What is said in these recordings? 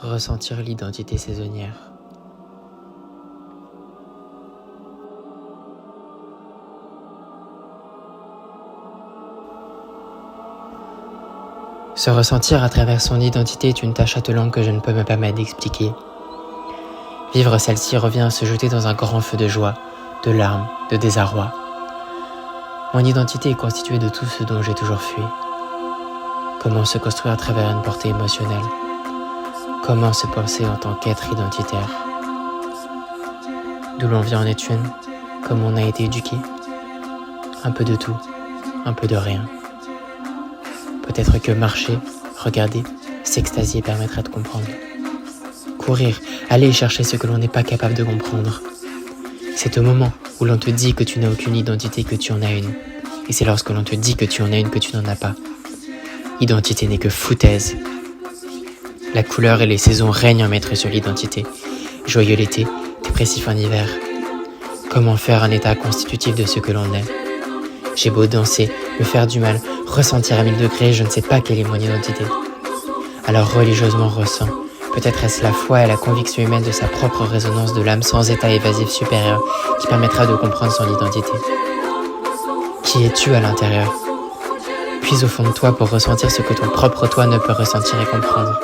ressentir l'identité saisonnière. Se ressentir à travers son identité est une tâche attelante que je ne peux me permettre d'expliquer. Vivre celle-ci revient à se jeter dans un grand feu de joie, de larmes, de désarroi. Mon identité est constituée de tout ce dont j'ai toujours fui. Comment se construire à travers une portée émotionnelle? Comment se penser en tant qu'être identitaire? D'où l'on vient en est une, comment on a été éduqué? Un peu de tout, un peu de rien. Peut-être que marcher, regarder, s'extasier permettra de comprendre. Courir, aller chercher ce que l'on n'est pas capable de comprendre. C'est au moment où l'on te dit que tu n'as aucune identité que tu en as une. Et c'est lorsque l'on te dit que tu en as une que tu n'en as pas. Identité n'est que foutaise. La couleur et les saisons règnent en maître sur l'identité. Joyeux l'été, dépressif en hiver. Comment faire un état constitutif de ce que l'on est? J'ai beau danser, me faire du mal, ressentir à 1000 degrés, je ne sais pas quelle est mon identité. Alors religieusement ressens. Peut-être est-ce la foi et la conviction humaine de sa propre résonance de l'âme sans état évasif supérieur qui permettra de comprendre son identité. Qui es-tu à l'intérieur? Puis au fond de toi pour ressentir ce que ton propre toi ne peut ressentir et comprendre.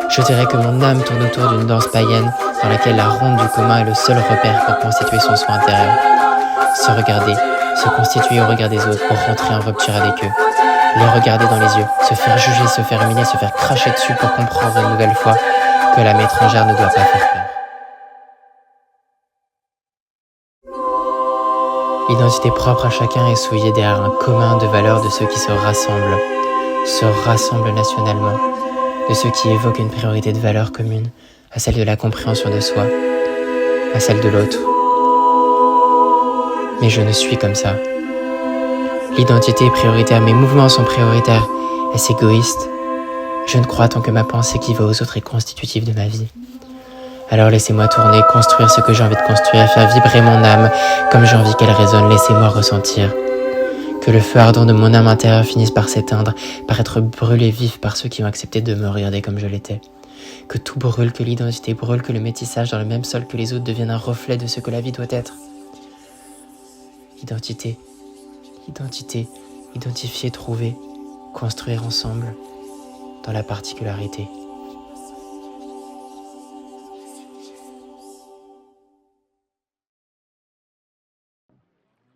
Je dirais que mon âme tourne autour d'une danse païenne dans laquelle la ronde du commun est le seul repère pour constituer son soi intérieur. Se regarder, se constituer au regard des autres pour rentrer en rupture avec eux. Les regarder dans les yeux, se faire juger, se faire humilier, se faire cracher dessus pour comprendre une nouvelle fois que l'âme étrangère ne doit pas faire peur. L'identité propre à chacun est souillée derrière un commun de valeurs de ceux qui se rassemblent nationalement, de ceux qui évoquent une priorité de valeurs communes à celle de la compréhension de soi, à celle de l'autre. Mais je ne suis comme ça. L'identité est prioritaire, mes mouvements sont prioritaires. Est-ce égoïste? Je ne crois tant que ma pensée qui va aux autres est constitutive de ma vie. Alors laissez-moi tourner, construire ce que j'ai envie de construire, faire vibrer mon âme comme j'ai envie qu'elle résonne, laissez-moi ressentir. Que le feu ardent de mon âme intérieure finisse par s'éteindre, par être brûlé vif par ceux qui ont accepté de me regarder comme je l'étais. Que tout brûle, que l'identité brûle, que le métissage dans le même sol que les autres devienne un reflet de ce que la vie doit être. Identité, identifier, trouver, construire ensemble, dans la particularité.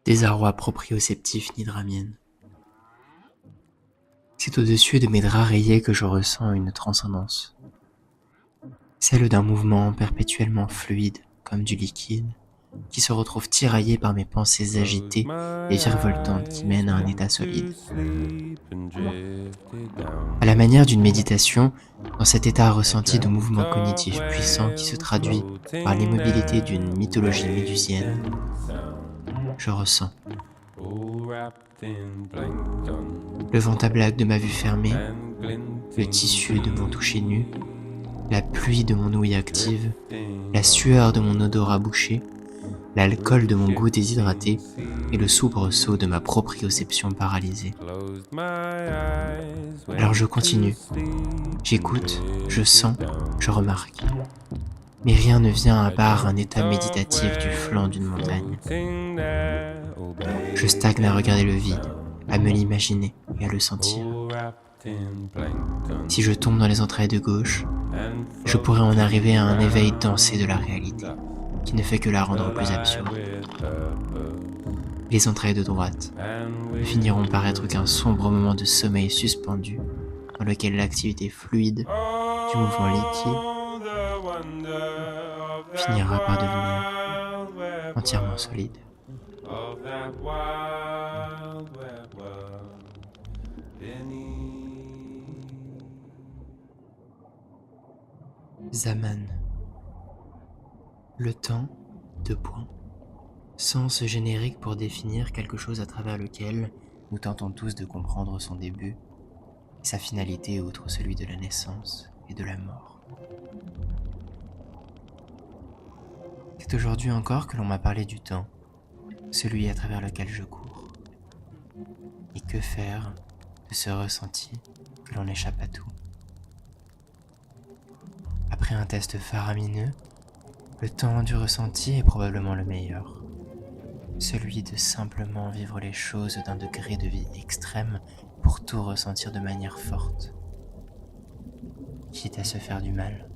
Désarroi proprioceptif nidramienne. C'est au-dessus de mes draps rayés que je ressens une transcendance. Celle d'un mouvement perpétuellement fluide, comme du liquide, qui se retrouve tiraillé par mes pensées agitées et virevoltantes qui mènent à un état solide. À la manière d'une méditation, dans cet état ressenti de mouvement cognitif puissant qui se traduit par l'immobilité d'une mythologie médusienne, je ressens le ventablac de ma vue fermée, le tissu de mon toucher nu, la pluie de mon ouïe active, la sueur de mon odorat bouché, l'alcool de mon goût déshydraté et le soubresaut de ma proprioception paralysée. Alors je continue, j'écoute, je sens, je remarque. Mais rien ne vient à part un état méditatif du flanc d'une montagne. Je stagne à regarder le vide, à me l'imaginer et à le sentir. Si je tombe dans les entrailles de gauche, je pourrais en arriver à un éveil dansé de la réalité, qui ne fait que la rendre plus absurde. Les entrailles de droite ne finiront par être qu'un sombre moment de sommeil suspendu, dans lequel l'activité fluide du mouvement liquide finira par devenir entièrement solide. Zaman. Le temps, sens générique pour définir quelque chose à travers lequel nous tentons tous de comprendre son début et sa finalité outre celui de la naissance et de la mort. C'est aujourd'hui encore que l'on m'a parlé du temps, celui à travers lequel je cours. Et que faire de ce ressenti que l'on échappe à tout? Après un test faramineux, le temps du ressenti est probablement le meilleur. Celui de simplement vivre les choses d'un degré de vie extrême pour tout ressentir de manière forte, quitte à se faire du mal.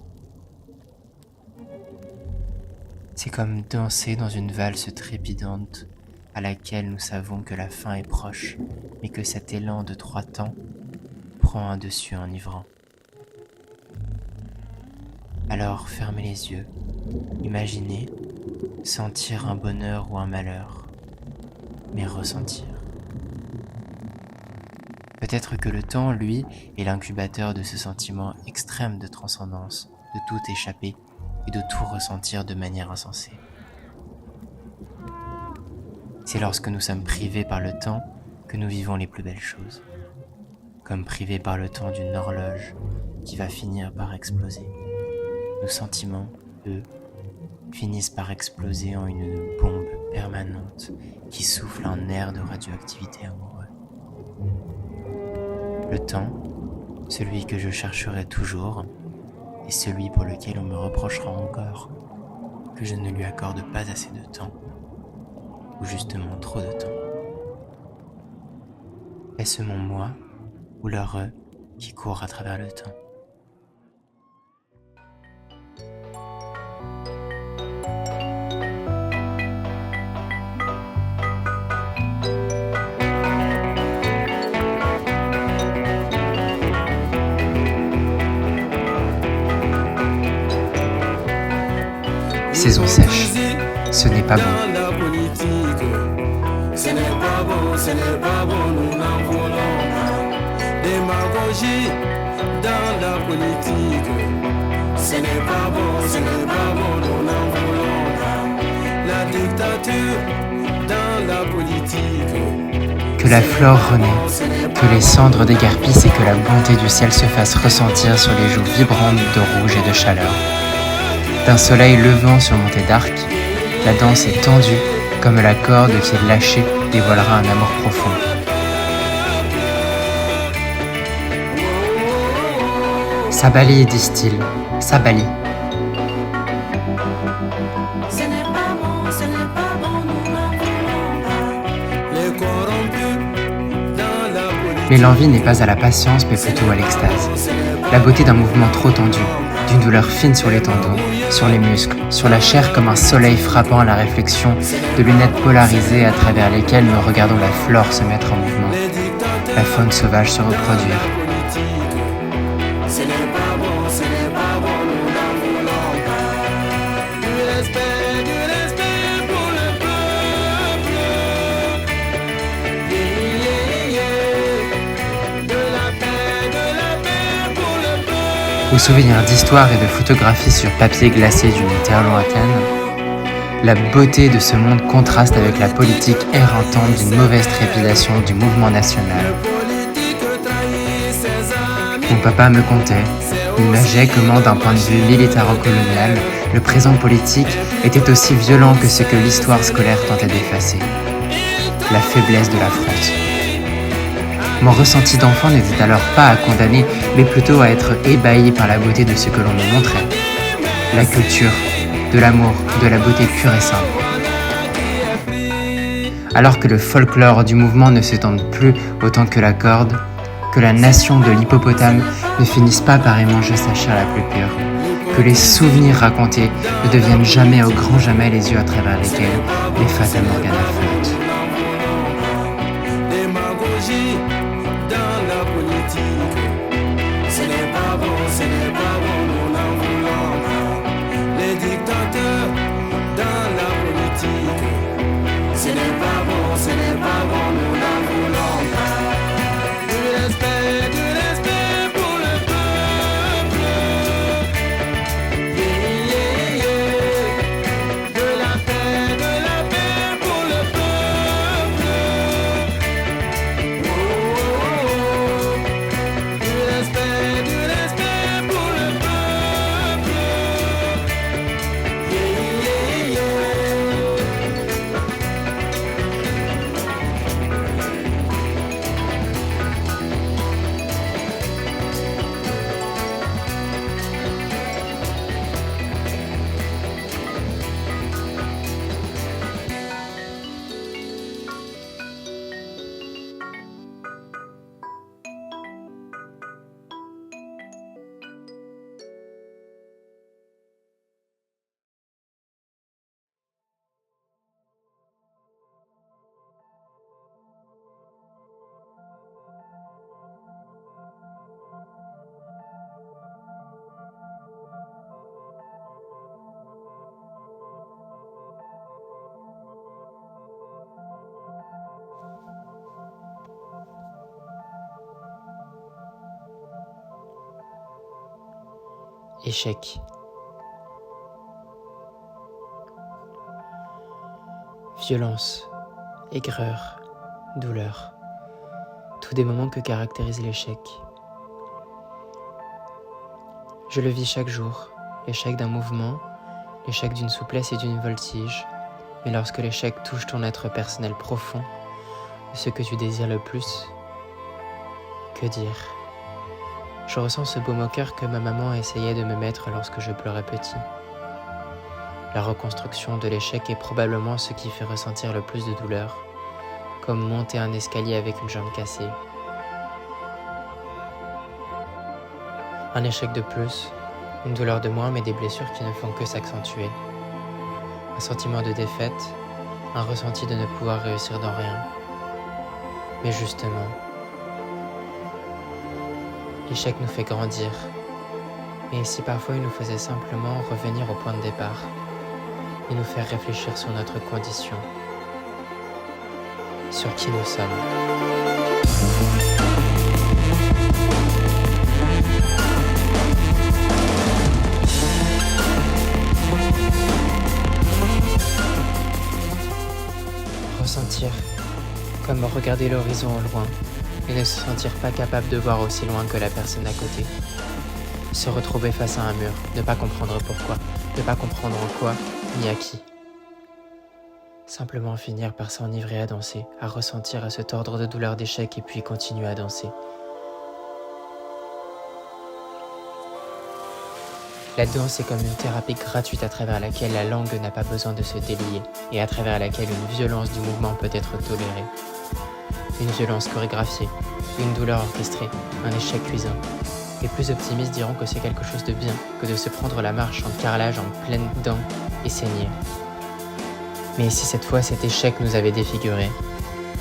C'est comme danser dans une valse trépidante à laquelle nous savons que la fin est proche, mais que cet élan de 3 temps prend un dessus enivrant. Alors fermez les yeux, imaginez, sentir un bonheur ou un malheur, mais ressentir. Peut-être que le temps, lui, est l'incubateur de ce sentiment extrême de transcendance, de tout échapper et de tout ressentir de manière insensée. C'est lorsque nous sommes privés par le temps que nous vivons les plus belles choses, comme privés par le temps d'une horloge qui va finir par exploser. Nos sentiments, eux, finissent par exploser en une bombe permanente qui souffle un air de radioactivité amoureux. Le temps, celui que je chercherai toujours, est celui pour lequel on me reprochera encore que je ne lui accorde pas assez de temps, ou justement trop de temps. Est-ce mon moi ou l'heureux qui court à travers le temps ? Saison sèche, ce n'est pas bon. Ce n'est pas bon, ce n'est pas bon, nous n'en voulons pas. Démagogie dans la politique. Ce n'est pas bon, ce n'est pas bon, nous n'en voulons pas. La dictature dans la politique. Que la flore renaît, que les cendres déguerpissent et que la bonté du ciel se fasse ressentir sur les joues vibrantes de rouge et de chaleur. D'un soleil levant surmonté d'arc, la danse est tendue comme la corde qui est lâchée dévoilera un amour profond. Sabali, disent-ils, Sabali. Mais l'envie n'est pas à la patience mais plutôt à l'extase. La beauté d'un mouvement trop tendu, d'une douleur fine sur les tendons, sur les muscles, sur la chair comme un soleil frappant à la réflexion de lunettes polarisées à travers lesquelles nous regardons la flore se mettre en mouvement, la faune sauvage se reproduire. Au souvenir d'histoire et de photographies sur papier glacé d'une terre lointaine, la beauté de ce monde contraste avec la politique éreintante d'une mauvaise trépidation du mouvement national. Mon papa me contait, imageait comment d'un point de vue militaro-colonial, le présent politique était aussi violent que ce que l'histoire scolaire tentait d'effacer. La faiblesse de la France. Mon ressenti d'enfant n'était alors pas à condamner, mais plutôt à être ébahi par la beauté de ce que l'on me montrait. La culture, de l'amour, de la beauté pure et simple. Alors que le folklore du mouvement ne s'étende plus autant que la corde, que la nation de l'hippopotame ne finisse pas par y manger sa chair la plus pure, que les souvenirs racontés ne deviennent jamais au grand jamais les yeux à travers lesquels les Fata Morgana flottent. échec. Violence, aigreur, douleur, tous des moments que caractérise l'échec. Je le vis chaque jour, l'échec d'un mouvement, l'échec d'une souplesse et d'une voltige, mais lorsque l'échec touche ton être personnel profond, ce que tu désires le plus, que dire? Je ressens ce baume au cœur que ma maman essayait de me mettre lorsque je pleurais petit. La reconstruction de l'échec est probablement ce qui fait ressentir le plus de douleur, comme monter un escalier avec une jambe cassée. Un échec de plus, une douleur de moins, mais des blessures qui ne font que s'accentuer. Un sentiment de défaite, un ressenti de ne pouvoir réussir dans rien. Mais justement, l'échec nous fait grandir. Et si parfois il nous faisait simplement revenir au point de départ, et nous faire réfléchir sur notre condition, sur qui nous sommes. Ressentir, comme regarder l'horizon au loin, et ne se sentir pas capable de voir aussi loin que la personne à côté. Se retrouver face à un mur, ne pas comprendre pourquoi, ne pas comprendre en quoi, ni à qui. Simplement finir par s'enivrer à danser, à ressentir, à se tordre de douleur d'échec et puis continuer à danser. La danse est comme une thérapie gratuite à travers laquelle la langue n'a pas besoin de se délier et à travers laquelle une violence du mouvement peut être tolérée. Une violence chorégraphiée, une douleur orchestrée, un échec cuisant. Les plus optimistes diront que c'est quelque chose de bien que de se prendre la marche en carrelage en pleine dents et saigner. Mais si cette fois cet échec nous avait défigurés,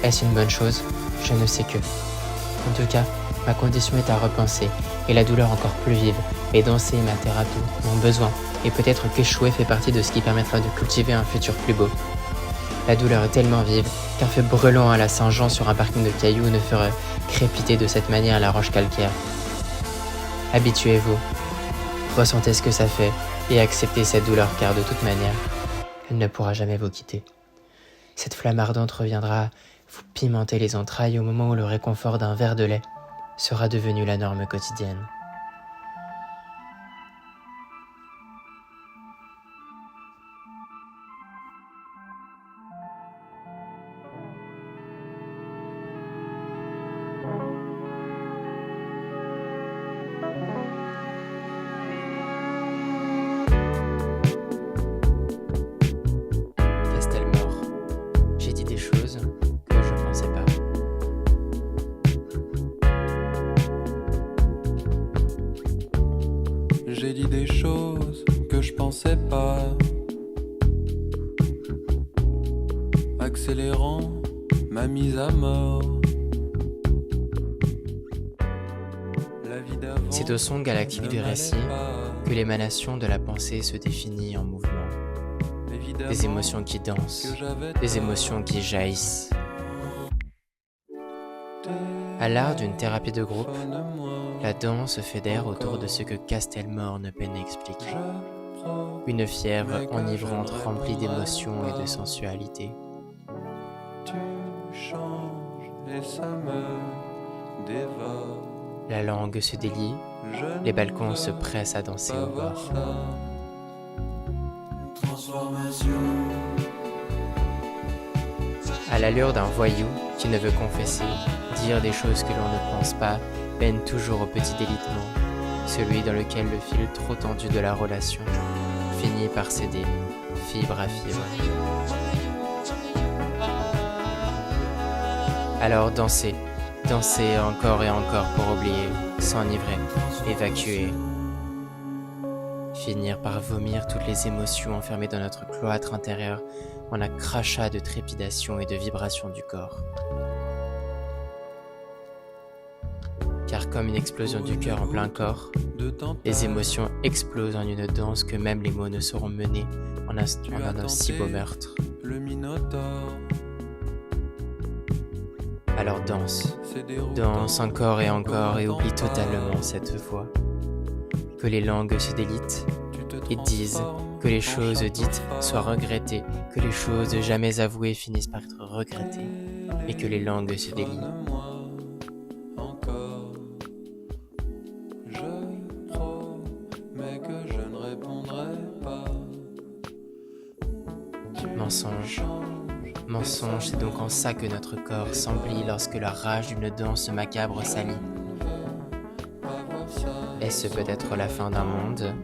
est-ce une bonne chose? Je ne sais que. En tout cas, ma condition est à repenser, et la douleur encore plus vive, et danser est ma thérapie, mon besoin, et peut-être qu'échouer fait partie de ce qui permettra de cultiver un futur plus beau. La douleur est tellement vive qu'un feu brûlant à la Saint-Jean sur un parking de cailloux ne ferait crépiter de cette manière la roche calcaire. Habituez-vous, ressentez ce que ça fait, et acceptez cette douleur car de toute manière, elle ne pourra jamais vous quitter. Cette flamme ardente reviendra vous pimenter les entrailles au moment où le réconfort d'un verre de lait sera devenu la norme quotidienne. Castelmore, j'ai dit des choses que je pensais pas. J'ai dit des choses que je pensais pas. Accélérant ma mise à mort. C'est au son galactique du récit que l'émanation de la pensée se définit en mouvement. Des émotions qui dansent, des émotions qui jaillissent. À l'art d'une thérapie de groupe, la danse fédère autour de ce que Castelmore ne peine expliquer. Une fièvre enivrante remplie d'émotions et de sensualité. Tu changes et ça me dévore. La langue se délie, les balcons se pressent à danser au bord. À l'allure d'un voyou qui ne veut confesser, dire des choses que l'on ne pense pas, peine toujours au petit délitement, celui dans lequel le fil trop tendu de la relation finit par céder, fibre à fibre. Alors dansez, dansez encore et encore pour oublier, s'enivrer, évacuer. Finir par vomir toutes les émotions enfermées dans notre cloître intérieur en un crachat de trépidation et de vibration du corps. Car comme une explosion du cœur en plein corps, les émotions explosent en une danse que même les mots ne sauront mener en un aussi beau meurtre. Alors danse, danse encore et oublie totalement cette fois. que les langues se délitent et disent que les choses dites soient regrettées, que les choses jamais avouées finissent par être regrettées, et que les langues se délient. Encore, je promets que je ne répondrai pas. Mensonge. Mensonge, c'est donc en ça que notre corps s'emplit lorsque la rage d'une danse macabre s'allie. Est-ce peut-être la fin d'un monde,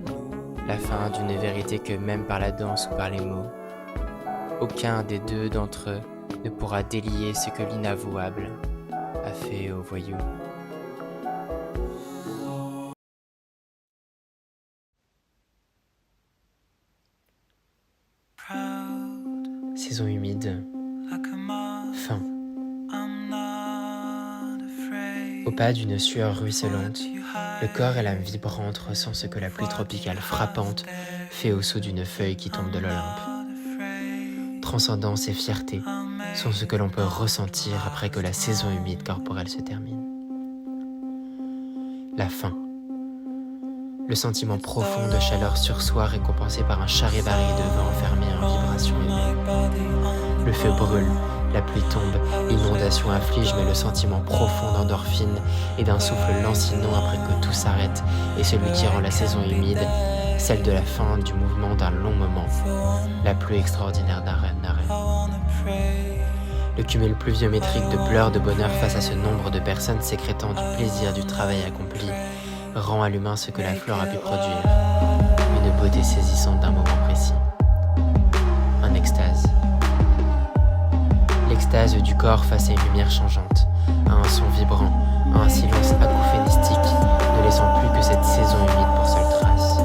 la fin d'une vérité que même par la danse ou par les mots, aucun des deux d'entre eux ne pourra délier ce que l'inavouable a fait aux voyous. Saison humide. Fin. Au pas d'une sueur ruisselante, le corps et l'âme vibrantes ressentent ce que la pluie tropicale frappante fait au saut d'une feuille qui tombe de l'Olympe. Transcendance et fierté sont ce que l'on peut ressentir après que la saison humide corporelle se termine. La fin. Le sentiment profond de chaleur sur soi récompensé par un charivari de vent enfermé en vibration humaine. Le feu brûle, la pluie tombe, l'inondation afflige, mais le sentiment profond d'endorphine et d'un souffle lancinant après que tout s'arrête est celui qui rend la saison humide, celle de la fin du mouvement d'un long moment, la plus extraordinaire d'un arrêt. Le cumul pluviométrique de pleurs de bonheur face à ce nombre de personnes sécrétant du plaisir du travail accompli rend à l'humain ce que la flore a pu produire, une beauté saisissante d'un moment précis. Un extase. L'extase du corps face à une lumière changeante, à un son vibrant, à un silence acouphénistique, ne laissant plus que cette saison humide pour seule trace.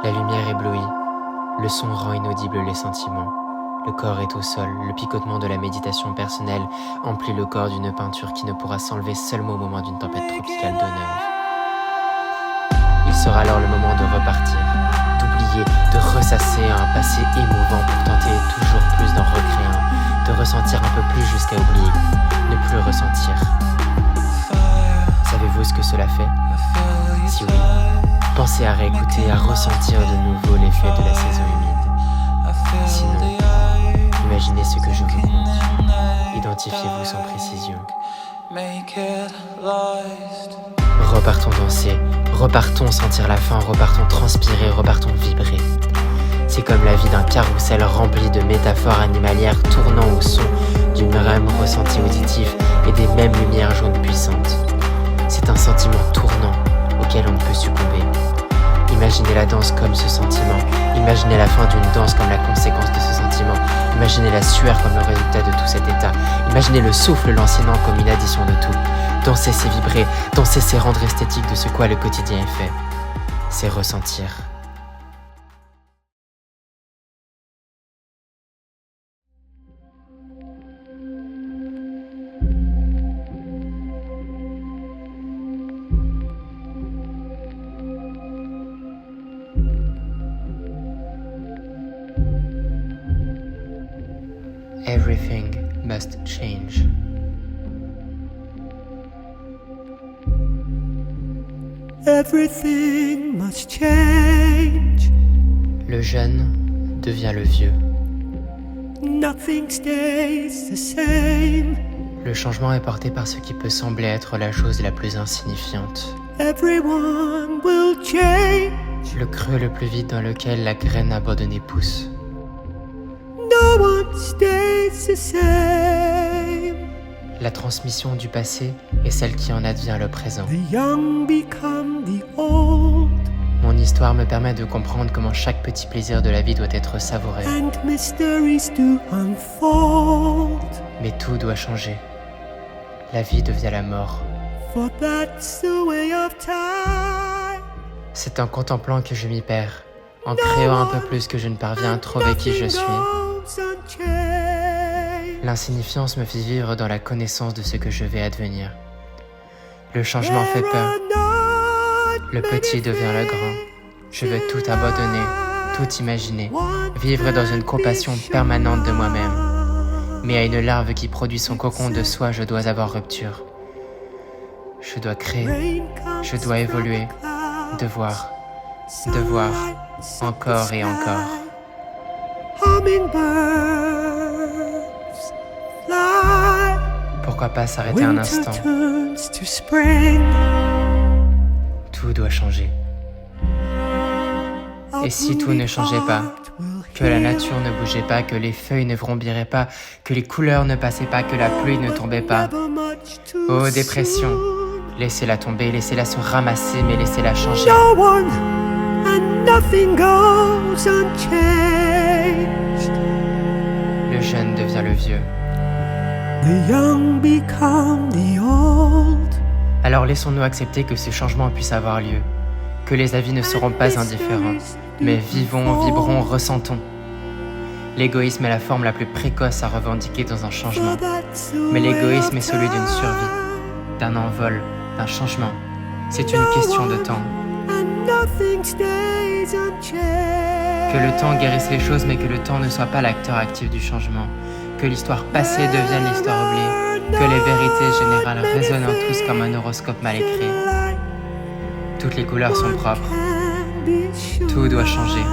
La lumière éblouit, le son rend inaudibles les sentiments. Le corps est au sol, le picotement de la méditation personnelle emplit le corps d'une peinture qui ne pourra s'enlever seulement au moment d'une tempête tropicale donneuse. Il sera alors le moment de repartir, d'oublier, de ressasser un passé émouvant pour tenter toujours plus d'en recréer un, de ressentir un peu plus jusqu'à oublier, ne plus ressentir. Savez-vous ce que cela fait? Si oui, pensez à réécouter, à ressentir de nouveau l'effet de la saison humide. Sinon, imaginez ce que je vous compte. Identifiez-vous sans précision. Repartons danser, repartons sentir la faim, repartons transpirer, repartons vibrer. C'est comme la vie d'un carrousel rempli de métaphores animalières tournant au son du même ressenti auditif et des mêmes lumières jaunes puissantes. C'est un sentiment tournant auquel on ne peut succomber. Imaginez la danse comme ce sentiment. Imaginez la fin d'une danse comme la conséquence de ce sentiment. Imaginez la sueur comme le résultat de tout cet état. Imaginez le souffle lancinant comme une addition de tout. Danser, c'est vibrer. Danser, c'est rendre esthétique de ce quoi le quotidien est fait. C'est ressentir. Everything must change. Everything must change. Le jeune devient le vieux. Nothing stays the same. Le changement est porté par ce qui peut sembler être la chose la plus insignifiante. Everyone will change. Le creux le plus vide dans lequel la graine abandonnée pousse. No one stays the same. La transmission du passé est celle qui en advient le présent. The young become the old. Mon histoire me permet de comprendre comment chaque petit plaisir de la vie doit être savouré. And mysteries to unfold. Mais tout doit changer. La vie devient la mort. For that's the way of time. C'est en contemplant que je m'y perds, en créant un peu plus que je ne parviens à trouver qui je suis. L'insignifiance me fait vivre dans la connaissance de ce que je vais advenir. Le changement fait peur. Le petit devient le grand. Je veux tout abandonner, tout imaginer, vivre dans une compassion permanente de moi-même. Mais à une larve qui produit son cocon de soie, je dois avoir rupture. Je dois créer, je dois évoluer, devoir, encore et encore. Pourquoi pas s'arrêter un instant? Tout doit changer. Et si tout ne changeait pas, que la nature ne bougeait pas, que les feuilles ne vrombiraient pas, que les couleurs ne passaient pas, que la pluie ne tombait pas. Oh dépression, laissez-la tomber, laissez-la se ramasser, mais laissez-la changer. Le jeune devient le vieux. Alors laissons-nous accepter que ce changement puisse avoir lieu, que les avis ne seront pas indifférents, mais vivons, vibrons, ressentons. L'égoïsme est la forme la plus précoce à revendiquer dans un changement, mais l'égoïsme est celui d'une survie, d'un envol, d'un changement. C'est une question de temps. Que le temps guérisse les choses, mais que le temps ne soit pas l'acteur actif du changement. Que l'histoire passée devienne l'histoire oubliée. Que les vérités générales résonnent en tous comme un horoscope mal écrit. Toutes les couleurs sont propres. Tout doit changer.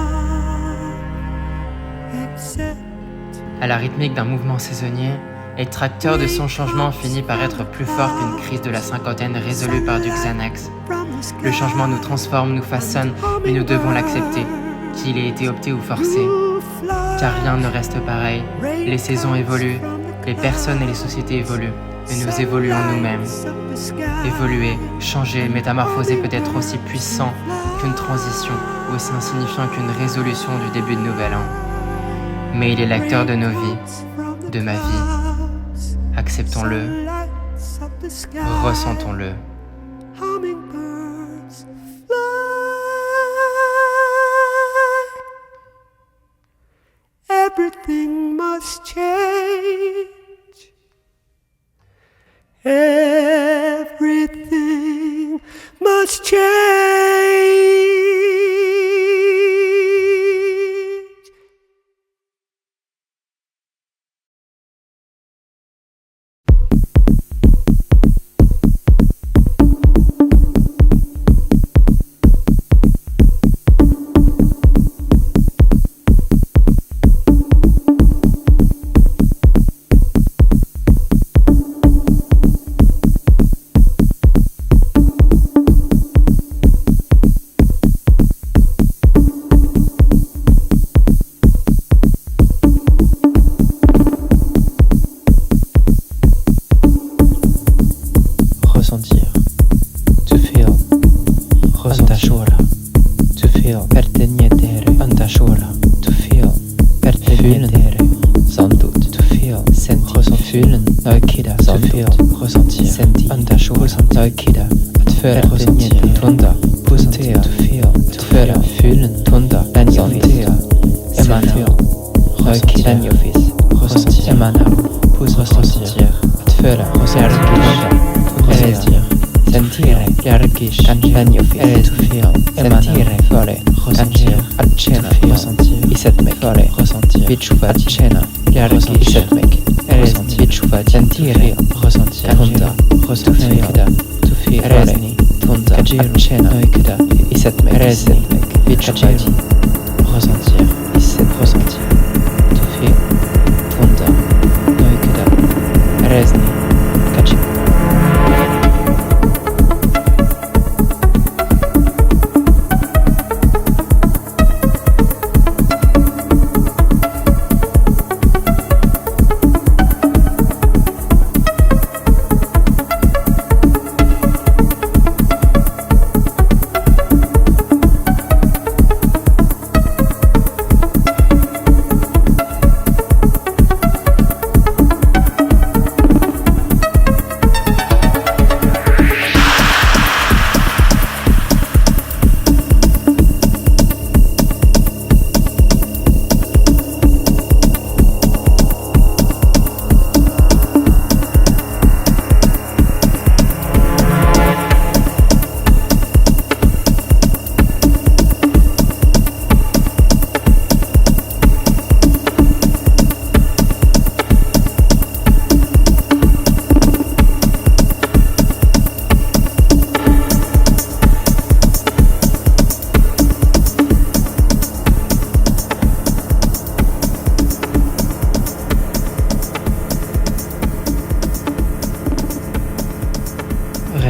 À la rythmique d'un mouvement saisonnier, être tracteur de son changement finit par être plus fort qu'une crise de la cinquantaine résolue par du Xanax. Le changement nous transforme, nous façonne, mais nous devons l'accepter, qu'il ait été opté ou forcé. Car rien ne reste pareil, les saisons évoluent, les personnes et les sociétés évoluent, et nous évoluons nous-mêmes. Évoluer, changer, métamorphoser peut être aussi puissant qu'une transition, ou aussi insignifiant qu'une résolution du début de nouvel an. Mais il est l'acteur de nos vies, de ma vie. Acceptons-le, ressentons-le. Everything must change. Everything must change.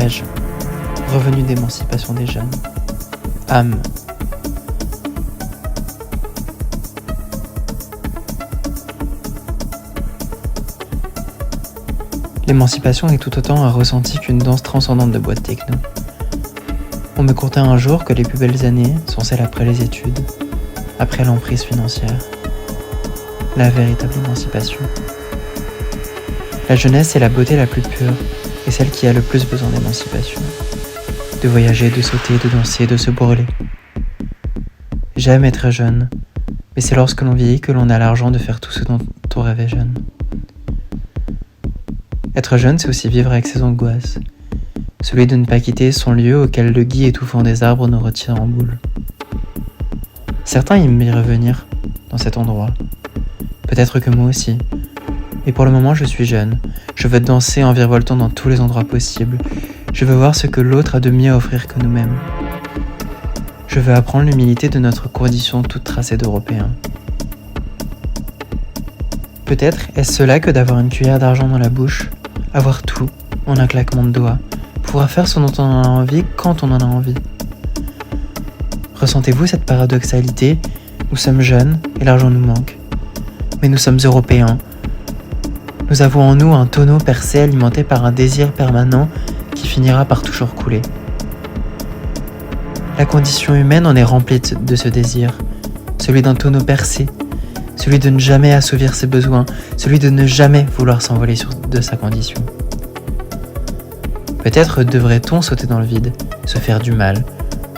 dirais-je, revenu d'émancipation des jeunes. Âme. L'émancipation est tout autant un ressenti qu'une danse transcendante de boîte techno. On me contait un jour que les plus belles années sont celles après les études, après l'emprise financière. La véritable émancipation. La jeunesse est la beauté la plus pure et celle qui a le plus besoin d'émancipation. De voyager, de sauter, de danser, de se brûler. J'aime être jeune, mais c'est lorsque l'on vieillit que l'on a l'argent de faire tout ce dont on rêvait jeune. Être jeune, c'est aussi vivre avec ses angoisses. Celui de ne pas quitter son lieu auquel le gui étouffant des arbres nous retient en boule. Certains aiment y revenir, dans cet endroit. Peut-être que moi aussi. Mais pour le moment, je suis jeune. Je veux danser en virevoltant dans tous les endroits possibles. Je veux voir ce que l'autre a de mieux à offrir que nous-mêmes. Je veux apprendre l'humilité de notre condition toute tracée d'Européens. Peut-être est-ce cela que d'avoir une cuillère d'argent dans la bouche, avoir tout en un claquement de doigts, pouvoir faire ce dont on en a envie quand on en a envie. Ressentez-vous cette paradoxalité? Nous sommes jeunes et l'argent nous manque. Mais nous sommes Européens. Nous avons en nous un tonneau percé alimenté par un désir permanent qui finira par toujours couler. La condition humaine en est remplie de ce désir, celui d'un tonneau percé, celui de ne jamais assouvir ses besoins, celui de ne jamais vouloir s'envoler de sa condition. Peut-être devrait-on sauter dans le vide, se faire du mal,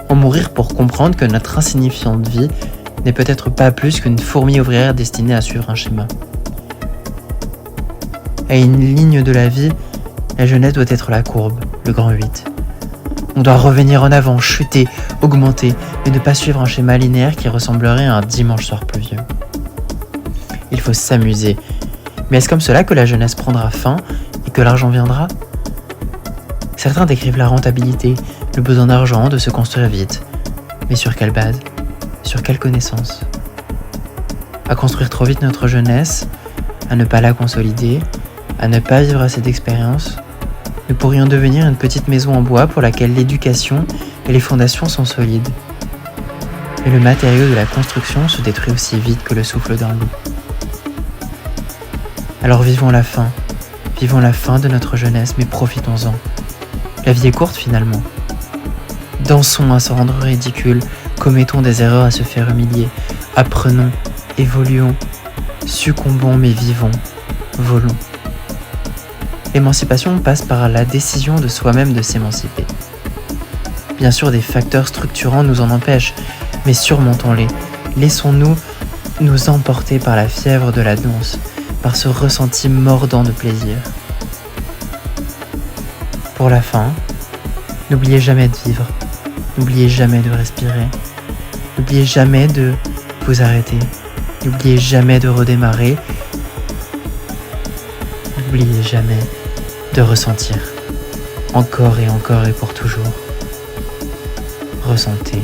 en mourir pour comprendre que notre insignifiante vie n'est peut-être pas plus qu'une fourmi ouvrière destinée à suivre un schéma. À une ligne de la vie, la jeunesse doit être la courbe, le grand 8. On doit revenir en avant, chuter, augmenter, mais ne pas suivre un schéma linéaire qui ressemblerait à un dimanche soir pluvieux. Il faut s'amuser. Mais est-ce comme cela que la jeunesse prendra fin et que l'argent viendra? Certains décrivent la rentabilité, le besoin d'argent, de se construire vite. Mais sur quelle base? Sur quelle connaissance? À construire trop vite notre jeunesse, à ne pas la consolider, à ne pas vivre assez d'expérience, nous pourrions devenir une petite maison en bois pour laquelle l'éducation et les fondations sont solides. Mais le matériau de la construction se détruit aussi vite que le souffle d'un loup. Alors vivons la fin de notre jeunesse, mais profitons-en. La vie est courte finalement. Dansons à se rendre ridicule, commettons des erreurs à se faire humilier, apprenons, évoluons, succombons mais vivons, volons. L'émancipation passe par la décision de soi-même de s'émanciper. Bien sûr, des facteurs structurants nous en empêchent, mais surmontons-les. Laissons-nous nous emporter par la fièvre de la danse, par ce ressenti mordant de plaisir. Pour la fin, n'oubliez jamais de vivre, n'oubliez jamais de respirer, n'oubliez jamais de vous arrêter, n'oubliez jamais de redémarrer, n'oubliez jamais de ressentir, encore et pour toujours. Ressentez.